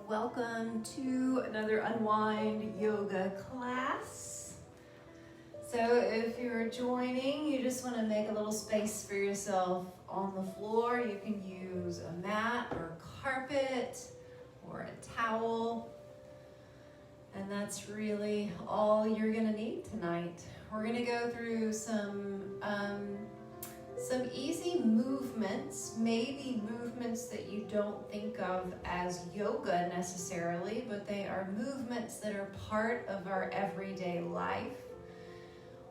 welcome to another Unwind yoga class. So if you're joining, you just want to make a little space for yourself on the floor. You can use a mat or carpet or a towel. And that's really all you're gonna need tonight. We're gonna go through some easy movements, maybe movements that you don't think of as yoga necessarily, but they are movements that are part of our everyday life.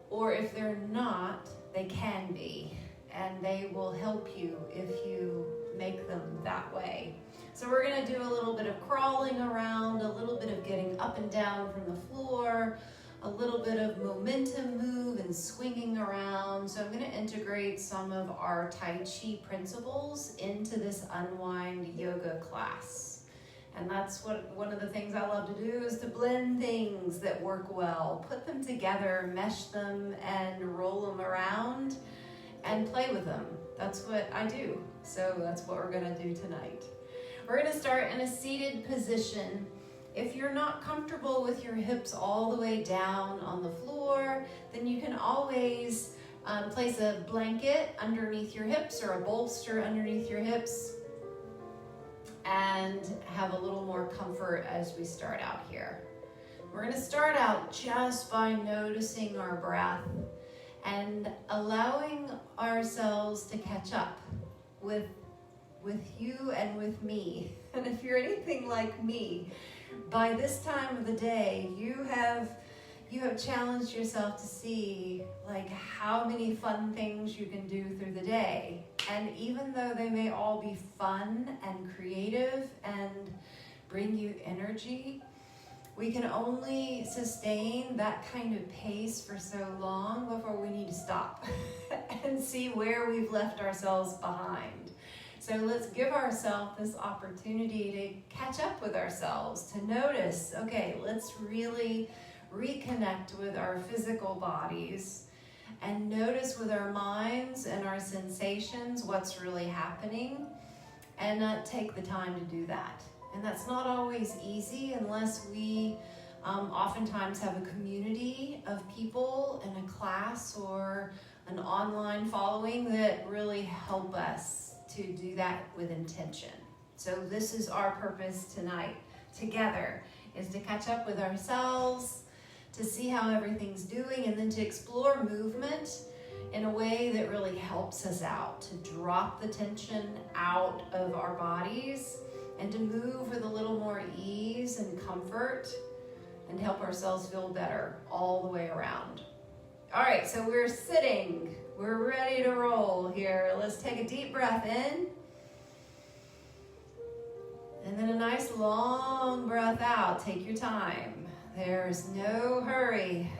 Or if they're not, they can be, and they will help you if you make them that way. So we're gonna do a little bit of crawling around, a little bit of getting up and down from the floor, a little bit of momentum move and swinging around. So I'm gonna integrate some of our Tai Chi principles into this Unwind yoga class. And that's one of the things I love to do is to blend things that work well, put them together, mesh them, and roll them around and play with them. That's what I do. So that's what we're gonna do tonight. We're gonna start in a seated position. If you're not comfortable with your hips all the way down on the floor, then you can always place a blanket underneath your hips or a bolster underneath your hips and have a little more comfort as we start out here. We're gonna start out just by noticing our breath and allowing ourselves to catch up with you and with me. And if you're anything like me, by this time of the day, you have challenged yourself to see like how many fun things you can do through the day. And even though they may all be fun and creative and bring you energy, we can only sustain that kind of pace for so long before we need to stop and see where we've left ourselves behind. So let's give ourselves this opportunity to catch up with ourselves, to notice, okay, let's really reconnect with our physical bodies and notice with our minds and our sensations what's really happening and take the time to do that. And that's not always easy unless we oftentimes have a community of people in a class or an online following that really help us to do that with intention. So this is our purpose tonight together, is to catch up with ourselves, to see how everything's doing, and then to explore movement in a way that really helps us out, to drop the tension out of our bodies and to move with a little more ease and comfort and help ourselves feel better all the way around. All right, so we're sitting. We're ready to roll here. Let's take a deep breath in. And then a nice long breath out. Take your time. There's no hurry.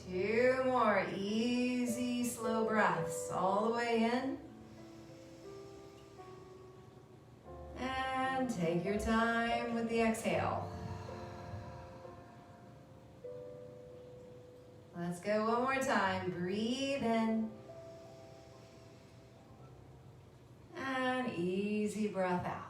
2 more easy, slow breaths all the way in. And take your time with the exhale. Let's go one more time. Breathe in. And easy breath out.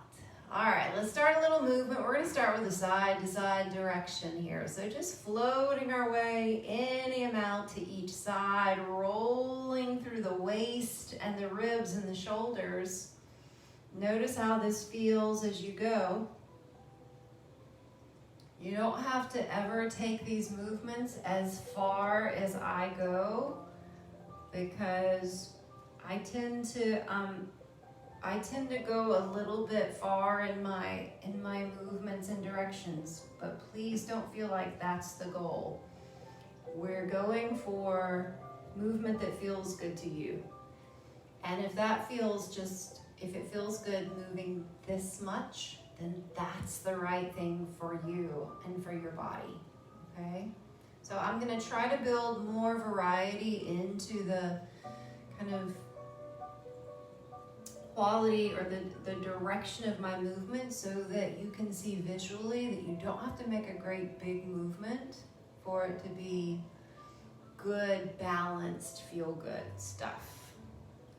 All right, let's start a little movement. We're gonna start with a side-to-side direction here. So just floating our way any amount to each side, rolling through the waist and the ribs and the shoulders. Notice how this feels as you go. You don't have to ever take these movements as far as I go because I tend to go a little bit far in my movements and directions, but please don't feel like that's the goal. We're going for movement that feels good to you. And if it feels good moving this much, then that's the right thing for you and for your body, okay? So I'm gonna try to build more variety into the kind of quality or the direction of my movement so that you can see visually that you don't have to make a great big movement for it to be good, balanced, feel good stuff.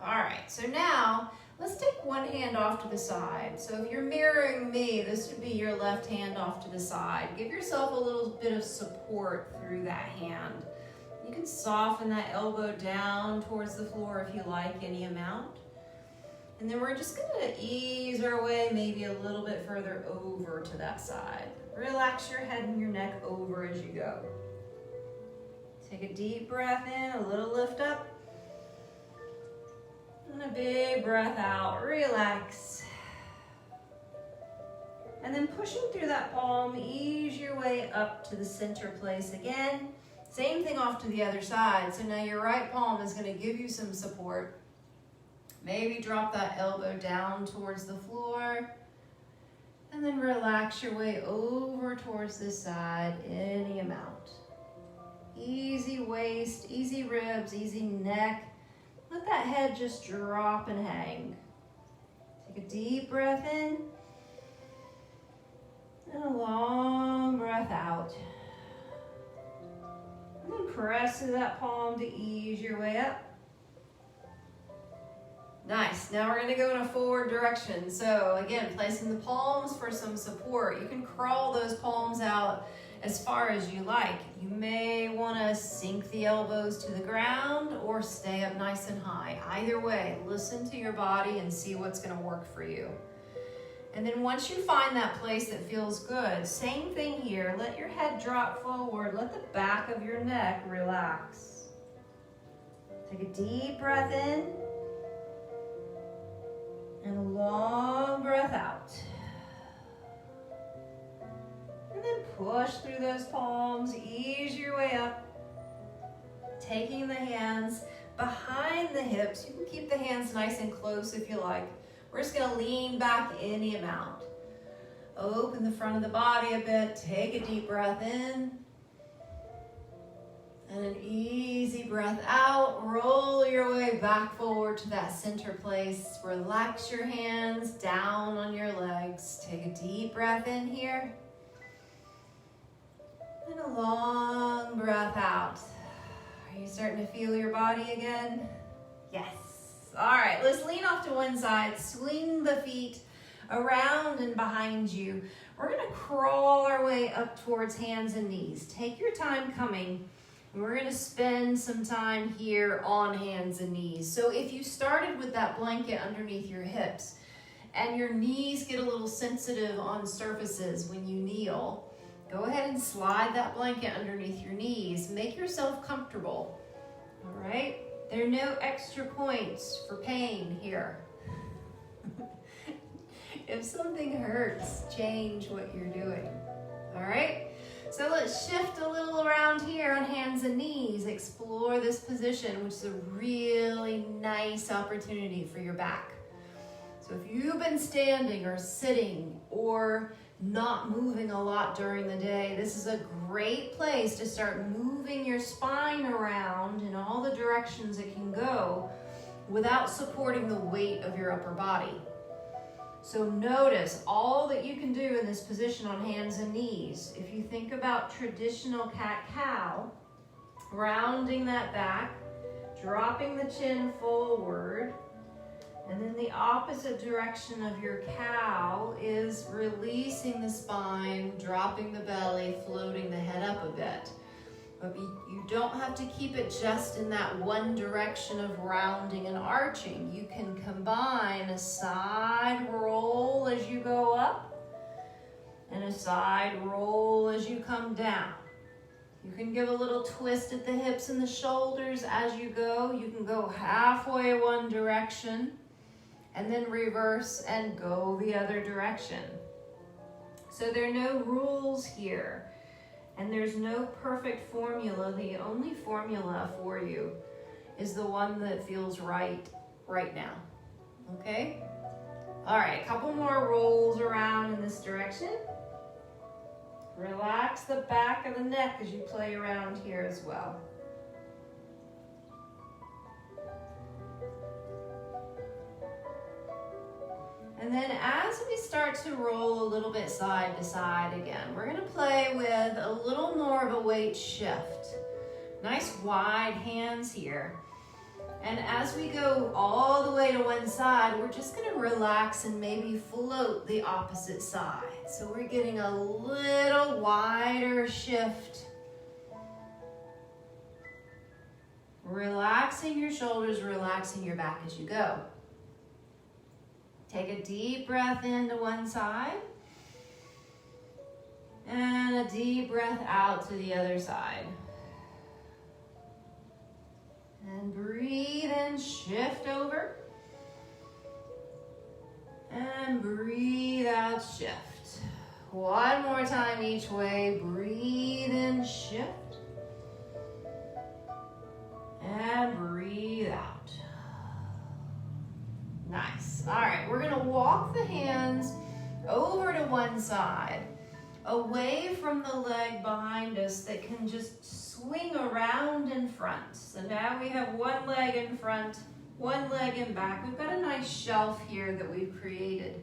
All right, so now Let's take one hand off to the side. So if you're mirroring me, this would be your left hand off to the side. Give yourself a little bit of support through that hand. You can soften that elbow down towards the floor if you like, any amount. And then we're just gonna ease our way maybe a little bit further over to that side. Relax your head and your neck over as you go. Take a deep breath in, a little lift up. And a big breath out, relax. And then pushing through that palm, ease your way up to the center place again. Same thing off to the other side. So now your right palm is gonna give you some support. Maybe drop that elbow down towards the floor. And then relax your way over towards this side, any amount. Easy waist, easy ribs, easy neck. Let that head just drop and hang. Take a deep breath in and a long breath out. And then press through that palm to ease your way up. Nice. Now we're going to go in a forward direction. So again, placing the palms for some support. You can crawl those palms out as far as you like. You may want to sink the elbows to the ground or stay up nice and high. Either way, listen to your body and see what's going to work for you. And then once you find that place that feels good, same thing here. Let your head drop forward. Let the back of your neck relax. Take a deep breath in and a long breath out. And then push through those palms, ease your way up, taking the hands behind the hips. You can keep the hands nice and close if you like. We're just gonna lean back any amount. Open the front of the body a bit, take a deep breath in, and an easy breath out. Roll your way back forward to that center place. Relax your hands down on your legs. Take a deep breath in here. And a long breath out. Are you starting to feel your body again? Yes. All right, let's lean off to one side, swing the feet around and behind you. We're gonna crawl our way up towards hands and knees. Take your time coming, and we're gonna spend some time here on hands and knees. So if you started with that blanket underneath your hips and your knees get a little sensitive on surfaces when you kneel, go ahead and slide that blanket underneath your knees. Make yourself comfortable, all right? There are no extra points for pain here. If something hurts, change what you're doing, all right? So let's shift a little around here on hands and knees. Explore this position, which is a really nice opportunity for your back. So if you've been standing or sitting or not moving a lot during the day, this is a great place to start moving your spine around in all the directions it can go without supporting the weight of your upper body. So notice all that you can do in this position on hands and knees. If you think about traditional cat-cow, rounding that back, dropping the chin forward, and then the opposite direction of your cow is releasing the spine, dropping the belly, floating the head up a bit. But you don't have to keep it just in that one direction of rounding and arching. You can combine a side roll as you go up and a side roll as you come down. You can give a little twist at the hips and the shoulders as you go. You can go halfway one direction and then reverse and go the other direction. So there are no rules here, and there's no perfect formula. The only formula for you is the one that feels right now, okay? All right, a couple more rolls around in this direction. Relax the back of the neck as you play around here as well. And then as we start to roll a little bit side to side again, we're gonna play with a little more of a weight shift. Nice wide hands here. And as we go all the way to one side, we're just gonna relax and maybe float the opposite side. So we're getting a little wider shift. Relaxing your shoulders, relaxing your back as you go. Take a deep breath into one side. And a deep breath out to the other side. And breathe in, shift over. And breathe out, shift. One more time each way. Breathe in, shift. And breathe out. Nice. All right, we're gonna walk the hands over to one side, away from the leg behind us that can just swing around in front. So now we have one leg in front, one leg in back. We've got a nice shelf here that we've created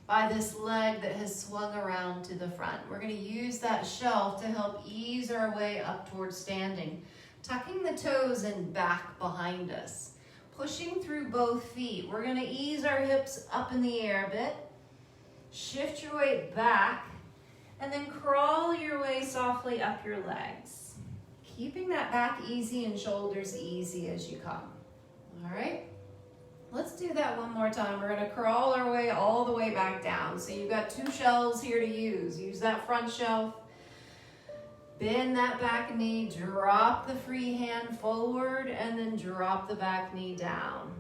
by this leg that has swung around to the front. We're going to use that shelf to help ease our way up towards standing. Tucking the toes in back behind us. Pushing through both feet. We're going to ease our hips up in the air a bit. Shift your weight back. And then crawl your way softly up your legs. Keeping that back easy and shoulders easy as you come. All right? Let's do that one more time. We're gonna crawl our way all the way back down. So you've got two shelves here to use. Use that front shelf. Bend that back knee, drop the free hand forward, and then drop the back knee down.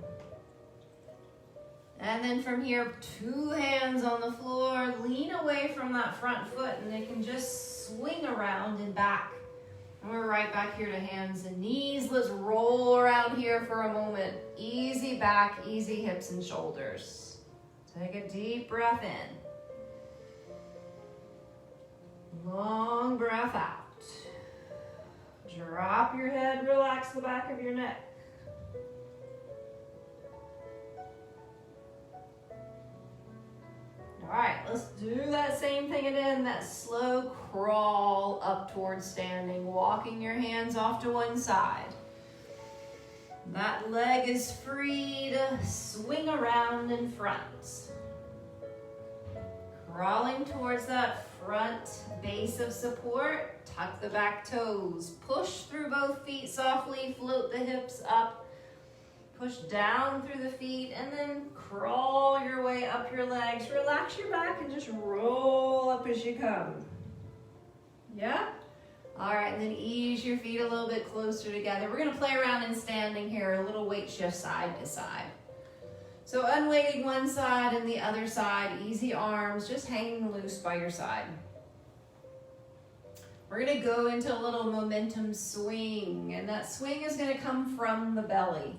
And then from here, two hands on the floor, lean away from that front foot, and they can just swing around and back. And we're right back here to hands and knees. Let's roll around here for a moment. Easy back, easy hips and shoulders. Take a deep breath in. Long breath out. Drop your head, relax the back of your neck. All right, let's do that same thing again, that slow crawl up towards standing, walking your hands off to one side. That leg is free to swing around in front. Crawling towards that front base of support, tuck the back toes, push through both feet softly, float the hips up. Push down through the feet and then crawl your way up your legs. Relax your back and just roll up as you come. Yeah? All right, and then ease your feet a little bit closer together. We're gonna play around in standing here, a little weight shift side to side. So unweighting one side and the other side, easy arms, just hanging loose by your side. We're gonna go into a little momentum swing, and that swing is gonna come from the belly.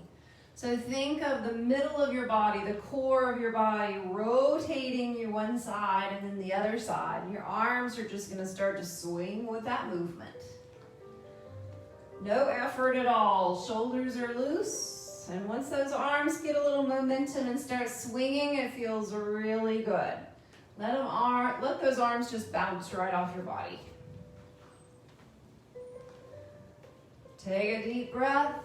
So think of the middle of your body, the core of your body, rotating your one side and then the other side. And your arms are just gonna start to swing with that movement. No effort at all. Shoulders are loose. And once those arms get a little momentum and start swinging, it feels really good. Let those arms just bounce right off your body. Take a deep breath.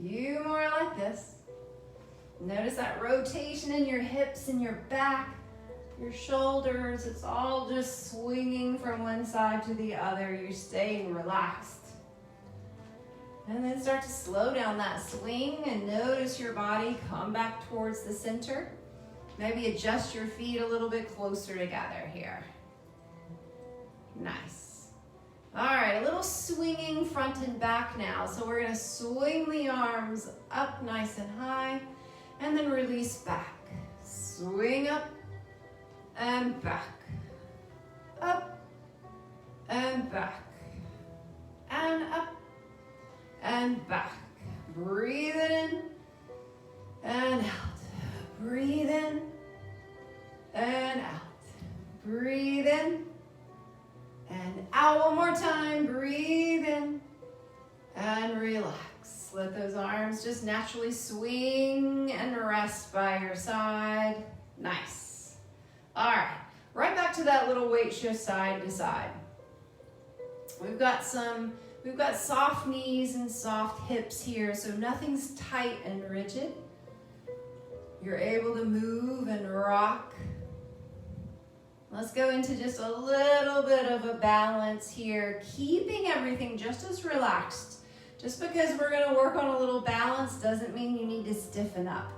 Few more like this. Notice that rotation in your hips and your back, your shoulders. It's all just swinging from one side to the other. You're staying relaxed. And then start to slow down that swing and notice your body come back towards the center. Maybe adjust your feet a little bit closer together here. Nice. All right, a little swinging front and back now. So we're gonna swing the arms up nice and high and then release back. Swing up and back. Up and back. And up and back. Breathe it in and out. Breathe in and out. Breathe in and out. One more time. Breathe in and relax. Let those arms just naturally swing and rest by your side. Nice. All right, right back to that little weight shift side to side. We've got soft knees and soft hips here, so nothing's tight and rigid. You're able to move and rock. Let's go into just a little bit of a balance here, keeping everything just as relaxed. Just because we're gonna work on a little balance doesn't mean you need to stiffen up.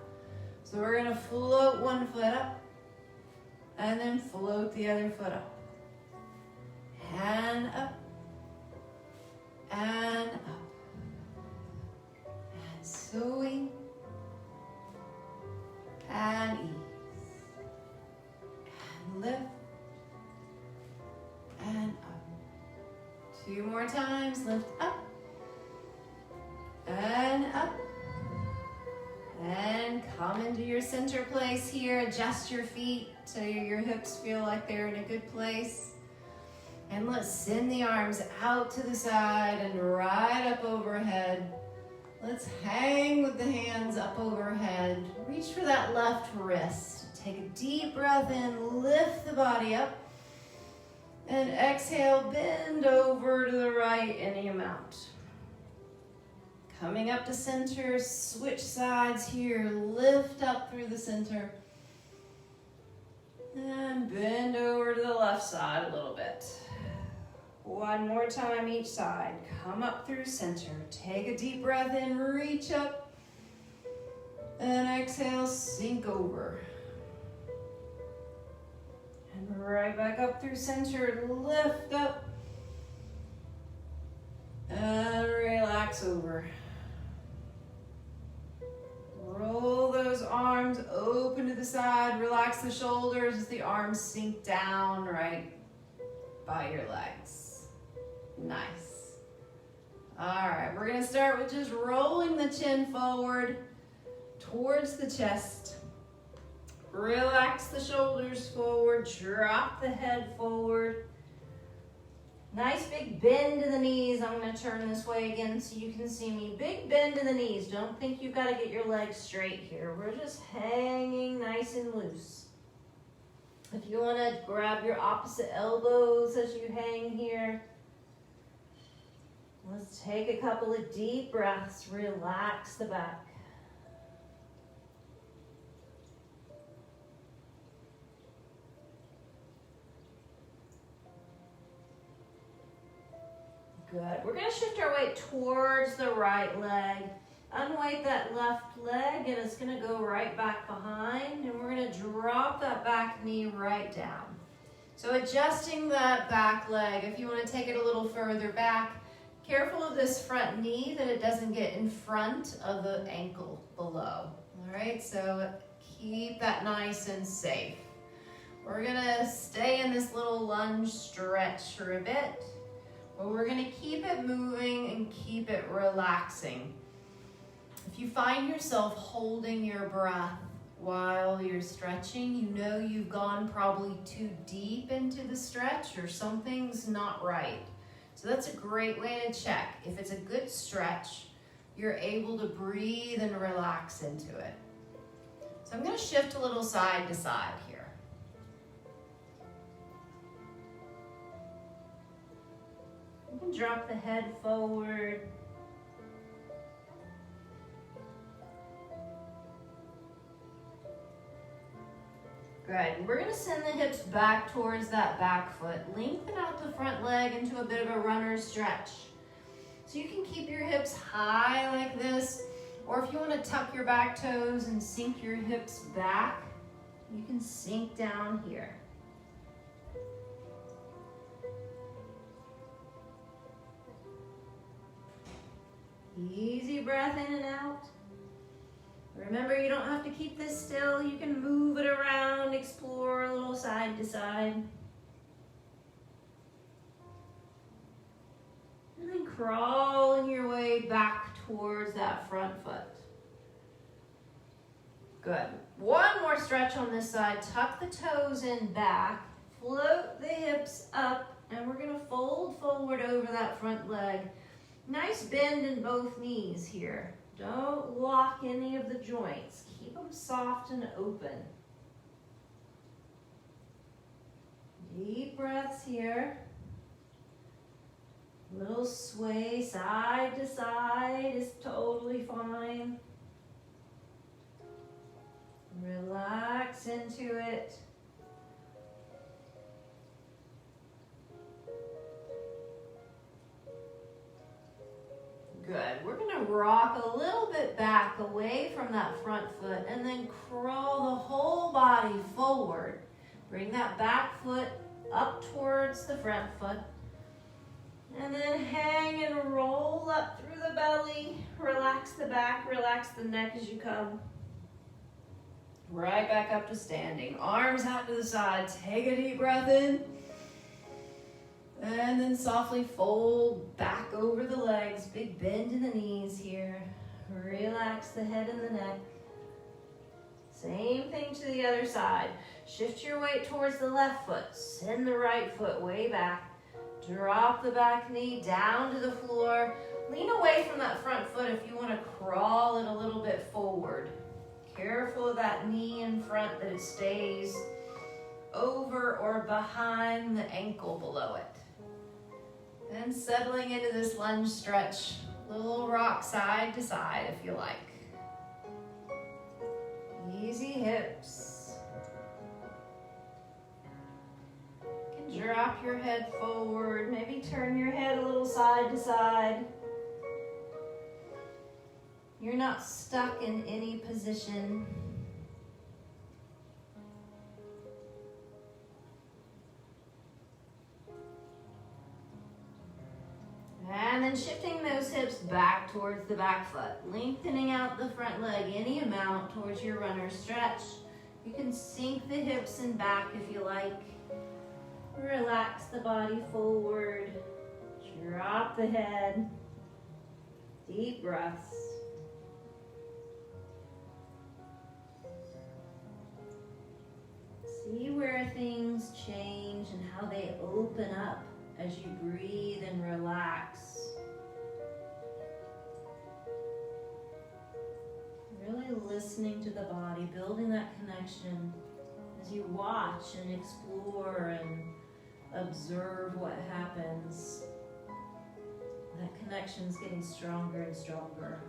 So we're gonna float one foot up and then float the other foot up. And up and up. And swing and ease. And lift and up. 2 more times, lift up and up. And come into your center place here. Adjust your feet so your hips feel like they're in a good place. And let's send the arms out to the side and right up overhead. Let's hang with the hands up overhead. Reach for that left wrist. Take a deep breath in, lift the body up. And exhale, bend over to the right any amount. Coming up to center, switch sides here, lift up through the center. And bend over to the left side a little bit. One more time each side. Come up through center. Take a deep breath in, reach up. And exhale, sink over. And right back up through center, lift up. And relax over. Roll those arms open to the side. Relax the shoulders as the arms sink down right by your legs. Nice. All right, we're gonna start with just rolling the chin forward towards the chest. Relax the shoulders forward, drop the head forward. Nice big bend in the knees. I'm gonna turn this way again so you can see me. Big bend in the knees. Don't think you've gotta get your legs straight here. We're just hanging nice and loose. If you wanna grab your opposite elbows as you hang here. Let's take a couple of deep breaths. Relax the back. Good. We're going to shift our weight towards the right leg. Unweight that left leg and it's going to go right back behind, and we're going to drop that back knee right down. So adjusting that back leg, if you want to take it a little further back, careful of this front knee that it doesn't get in front of the ankle below. All right, so keep that nice and safe. We're going to stay in this little lunge stretch for a bit. But we're gonna keep it moving and keep it relaxing. If you find yourself holding your breath while you're stretching, you know you've gone probably too deep into the stretch or something's not right. So that's a great way to check. If it's a good stretch, you're able to breathe and relax into it. So I'm gonna shift a little side to side here. You can drop the head forward. Good. We're going to send the hips back towards that back foot. Lengthen out the front leg into a bit of a runner stretch. So you can keep your hips high like this, or if you want to tuck your back toes and sink your hips back, you can sink down here. Easy breath in and out. Remember, you don't have to keep this still. You can move it around, explore a little side to side. And then crawling your way back towards that front foot. Good. One more stretch on this side. Tuck the toes in back. Float the hips up. And we're going to fold forward over that front leg. Nice bend in both knees here. Don't lock any of the joints. Keep them soft and open. deep breaths here. Little sway side to side is totally fine. Relax into it. Good. We're going to rock a little bit back away from that front foot and then crawl the whole body forward. Bring that back foot up towards the front foot. And then hang and roll up through the belly. Relax the back, relax the neck as you come. Right back up to standing. Arms out to the side. Take a deep breath in. And then softly fold back over the legs. Big bend in the knees here. Relax the head and the neck. Same thing to the other side. Shift your weight towards the left foot. Send the right foot way back. Drop the back knee down to the floor. Lean away from that front foot if you want to crawl it a little bit forward. Careful of that knee in front that it stays over or behind the ankle below it. And settling into this lunge stretch, little rock side to side if you like. Easy hips. You can drop your head forward, maybe turn your head a little side to side. You're not stuck in any position. And then shifting those hips back towards the back foot, lengthening out the front leg any amount towards your runner stretch. You can sink the hips and back if you like. Relax the body forward. Drop the head. Deep breaths. See where things change and how they open up as you breathe and relax. Really listening to the body, building that connection as you watch and explore and observe what happens. That connection's getting stronger and stronger.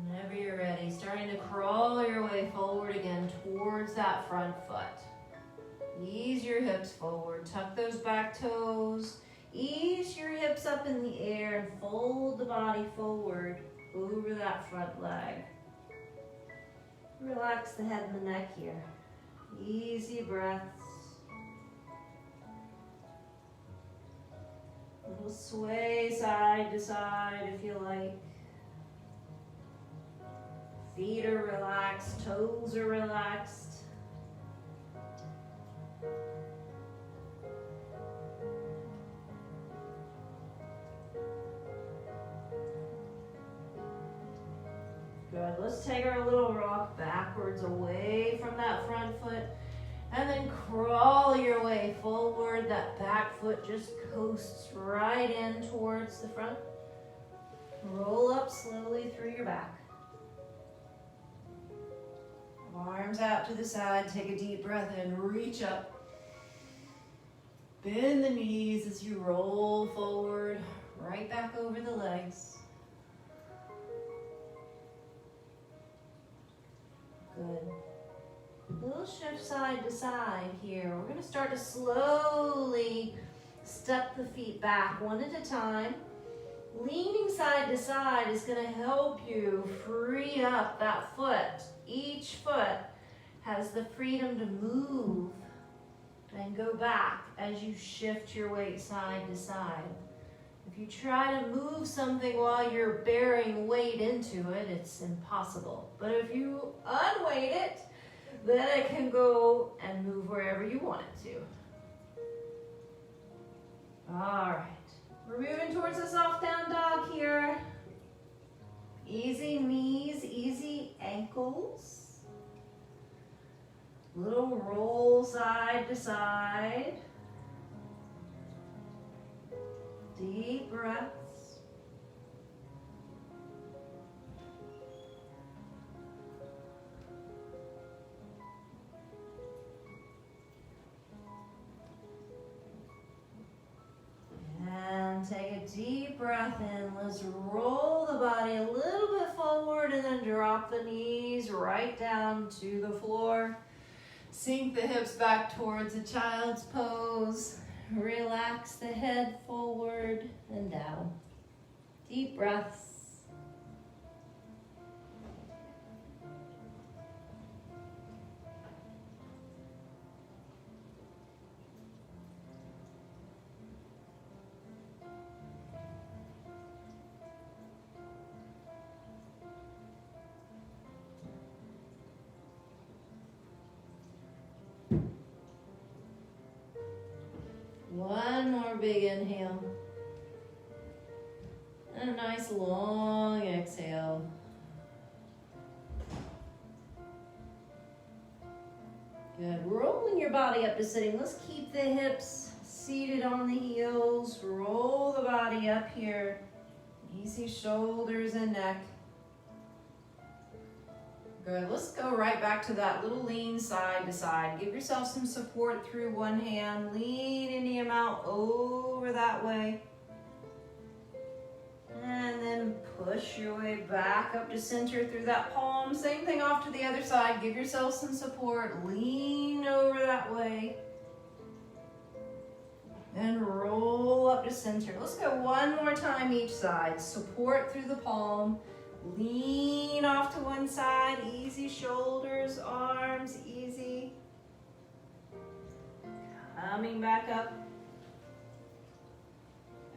Whenever you're ready, starting to crawl your way forward again towards that front foot. Ease your hips forward, tuck those back toes, ease your hips up in the air and fold the body forward over that front leg. Relax the head and the neck here. Easy breaths. A little sway side to side if you like. Feet are relaxed, toes are relaxed. Good. Let's take our little rock backwards away from that front foot and then crawl your way forward. That back foot just coasts right in towards the front. Roll up slowly through your back. Arms out to the side. Take a deep breath in. Reach up. Bend the knees as you roll forward, right back over the legs. Good. A little shift side to side here. We're going to start to slowly step the feet back one at a time. Leaning side to side is going to help you free up that foot. Each foot has the freedom to move and go back as you shift your weight side to side. If you try to move something while you're bearing weight into it, it's impossible. But if you unweight it, then it can go and move wherever you want it to. All right. We're moving towards a soft down dog here. Easy knees, easy ankles. Little roll side to side. Deep breaths. a deep breath in. Let's roll the body a little bit forward and then drop the knees right down to the floor. Sink the hips back towards a child's pose. Relax the head forward and down. Deep breaths. One more big inhale. And a nice long exhale. Good. Rolling your body up to sitting. Let's keep the hips seated on the heels. Roll the body up here. Easy shoulders and neck. Good. Let's go right back to that little lean side to side. Give yourself some support through one hand. Lean any amount over that way. And then push your way back up to center through that palm. Same thing off to the other side. Give yourself some support. Lean over that way. And roll up to center. Let's go one more time each side. Support through the palm. Lean off to one side, easy shoulders, arms, easy. Coming back up.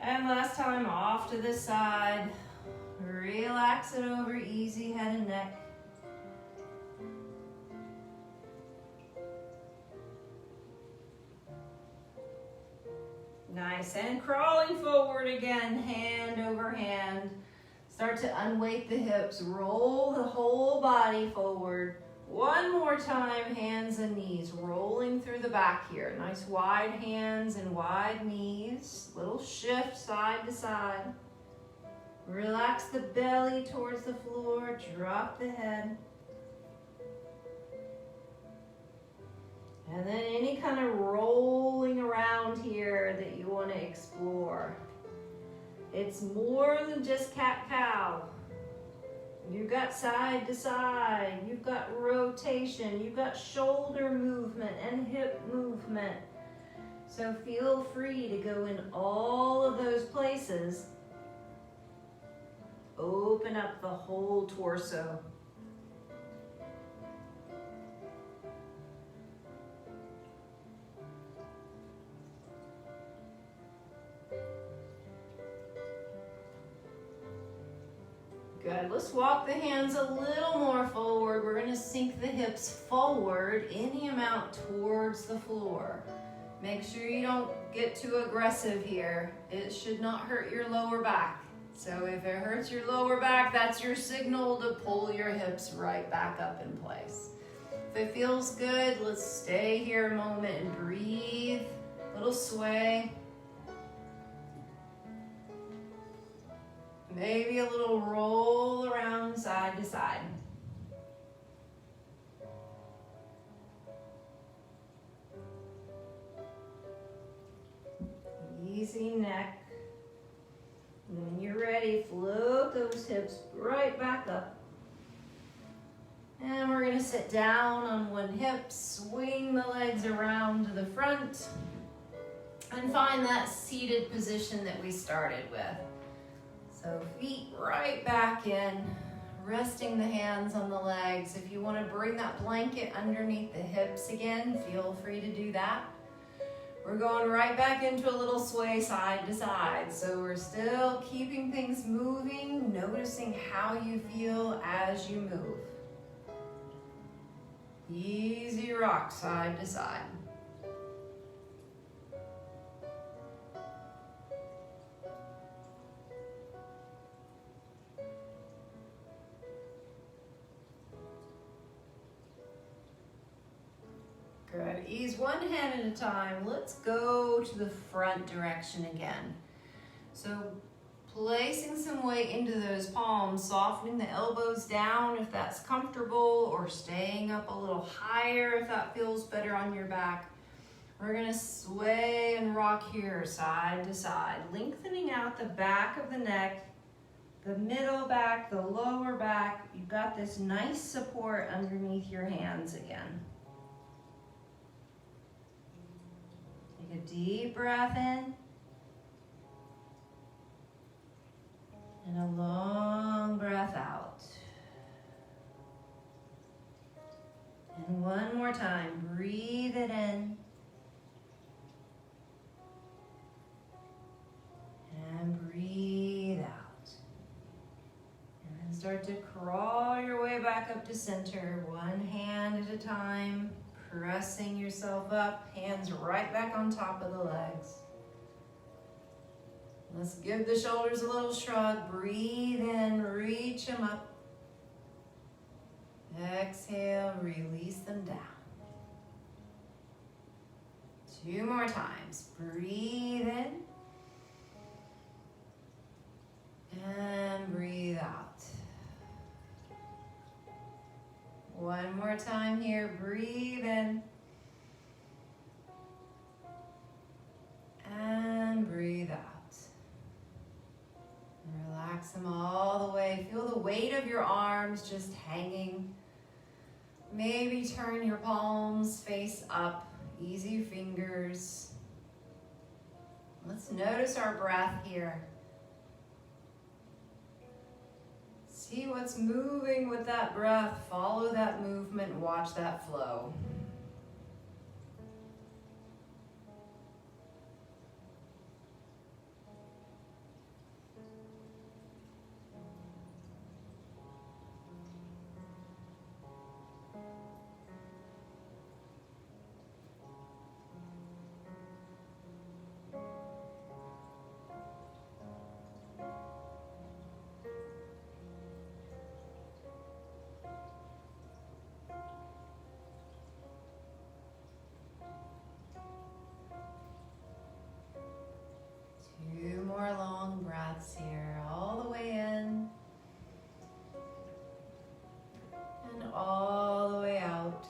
And last time, off to this side. Relax it over, easy head and neck. Nice, and crawling forward again, hand over hand. Start to unweight the hips, roll the whole body forward. One more time, hands and knees, rolling through the back here. Nice wide hands and wide knees. Little shift side to side. Relax the belly towards the floor, drop the head. And then any kind of rolling around here that you want to explore. It's more than just cat-cow. You've got side to side, you've got rotation, you've got shoulder movement and hip movement. So feel free to go in all of those places. Open up the whole torso. Good. Let's walk the hands a little more forward. We're going to sink the hips forward any amount towards the floor. Make sure you don't get too aggressive here. It should not hurt your lower back. So if it hurts your lower back, that's your signal to pull your hips right back up in place. If it feels good, let's stay here a moment and breathe. Little sway. Maybe a little roll around side to side. Easy neck. And when you're ready, float those hips right back up. And we're going to sit down on one hip, swing the legs around to the front, and find that seated position that we started with. So feet right back in, resting the hands on the legs. If you want to bring that blanket underneath the hips again, feel free to do that. We're going right back into a little sway side to side. So we're still keeping things moving, noticing how you feel as you move. Easy rock side to side. Good. Ease one hand at a time. Let's go to the front direction again. So placing some weight into those palms, softening the elbows down if that's comfortable, or staying up a little higher if that feels better on your back. We're gonna sway and rock here, side to side, lengthening out the back of the neck, the middle back, the lower back. You've got this nice support underneath your hands again. Take a deep breath in. And a long breath out. And one more time, breathe it in. And breathe out. And then start to crawl your way back up to center, one hand at a time, pressing yourself up, hands right back on top of the legs. Let's give the shoulders a little shrug. Breathe in, reach them up. Exhale, release them down. 2 more times. Breathe in. And breathe out. 1 more time here. Breathe in. And breathe out. Relax them all the way. Feel the weight of your arms just hanging. Maybe turn your palms face up. Ease your fingers. Let's notice our breath here. See what's moving with that breath. Follow that movement. Watch that flow. Long breaths here, all the way in and all the way out.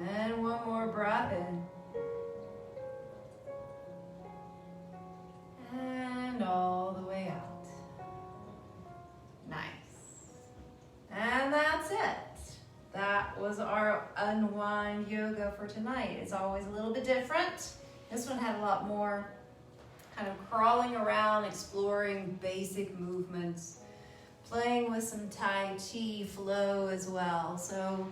And one more breath in and all the way out. Nice. And that's it. That was our unwind yoga for tonight. It's always a little bit different. This one had a lot more kind of crawling around, exploring basic movements, playing with some Tai Chi flow as well. So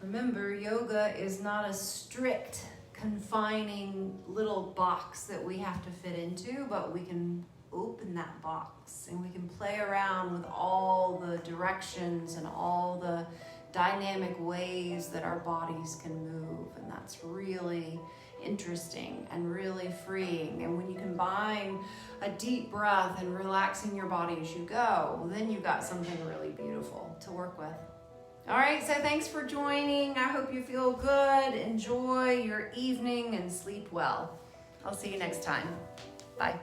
remember, yoga is not a strict, confining little box that we have to fit into, but we can open that box and we can play around with all the directions and all the dynamic ways that our bodies can move. And that's really interesting and really freeing. And when you combine a deep breath and relaxing your body as you go, then you've got something really beautiful to work with. All right, so thanks for joining. I hope you feel good. Enjoy your evening and sleep well. I'll see you next time. Bye.